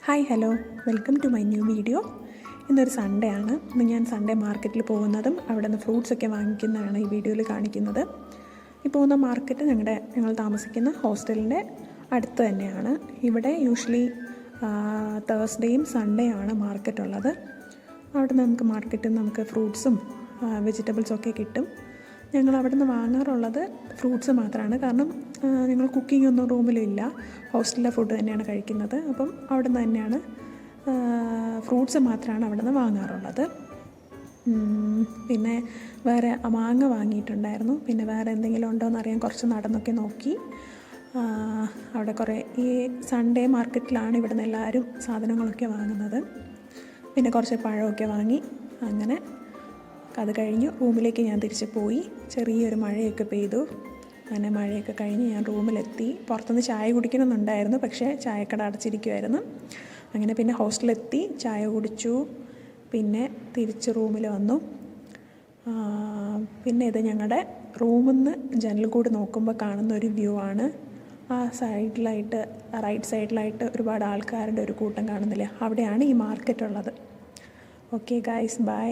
Hi hello welcome to my new video. ഇന്നൊരു Sunday ആണ്. ഇന്ന് ഞാൻ സൺഡേ മാർക്കറ്റിൽ പോകുന്നതും അവിടെ നിന്ന് ഫ്രൂട്ട്സൊക്കെ വാങ്ങിക്കുന്നതാണ് ഈ വീഡിയോയിൽ കാണിക്കുന്നത്. ഈ പോകുന്ന മാർക്കറ്റ് ഞങ്ങൾ താമസിക്കുന്ന ഹോസ്റ്റലിൻ്റെ അടുത്ത് തന്നെയാണ്. ഇവിടെ യൂഷ്വലി തേഴ്സ്ഡേയും സൺഡേ ആണ് മാർക്കറ്റ് ഉള്ളത്. അവിടെ നമുക്ക് മാർക്കറ്റിൽ നിന്ന് നമുക്ക് ഫ്രൂട്ട്സും വെജിറ്റബിൾസൊക്കെ കിട്ടും. ഞങ്ങൾ അവിടെ നിന്ന് വാങ്ങാറുള്ളത് ഫ്രൂട്ട്സ് മാത്രമാണ്. കാരണം ഞങ്ങൾ കുക്കിംഗ് ഒന്നും റൂമിലില്ല, ഹോസ്റ്റലിലെ ഫുഡ് തന്നെയാണ് കഴിക്കുന്നത്. അപ്പം അവിടെ നിന്ന് തന്നെയാണ് ഫ്രൂട്ട്സ് മാത്രമാണ് അവിടെ നിന്ന് വാങ്ങാറുള്ളത്. പിന്നെ വേറെ മാങ്ങ വാങ്ങിയിട്ടുണ്ടായിരുന്നു. പിന്നെ വേറെ എന്തെങ്കിലും ഉണ്ടോ എന്നറിയാൻ കുറച്ച് നടന്നൊക്കെ നോക്കി. അവിടെ കുറേ ഈ സൺഡേ മാർക്കറ്റിലാണ് ഇവിടെ നിന്ന് എല്ലാവരും സാധനങ്ങളൊക്കെ വാങ്ങുന്നത്. പിന്നെ കുറച്ച് പഴമൊക്കെ വാങ്ങി. അങ്ങനെ അത് കഴിഞ്ഞു റൂമിലേക്ക് ഞാൻ തിരിച്ച് പോയി. ചെറിയൊരു മഴയൊക്കെ പെയ്തു. അങ്ങനെ മഴയൊക്കെ കഴിഞ്ഞ് ഞാൻ റൂമിലെത്തി. പുറത്തുനിന്ന് ചായ കുടിക്കണമെന്നുണ്ടായിരുന്നു, പക്ഷേ ചായക്കട അടച്ചിരിക്കുമായിരുന്നു. അങ്ങനെ പിന്നെ ഹോസ്റ്റലിലെത്തി, ചായ കുടിച്ചു. പിന്നെ തിരിച്ച് റൂമിൽ വന്നു. പിന്നെ ഇത് ഞങ്ങളുടെ റൂമിൽ നിന്ന് ജനൽ കൂടി നോക്കുമ്പോൾ കാണുന്ന ഒരു വ്യൂ ആണ്. ആ സൈഡിലായിട്ട്, റൈറ്റ് സൈഡിലായിട്ട് ഒരുപാട് ആൾക്കാരുടെ ഒരു കൂട്ടം കാണുന്നില്ലേ, അവിടെയാണ് ഈ മാർക്കറ്റ് ഉള്ളത്. Okay guys, by.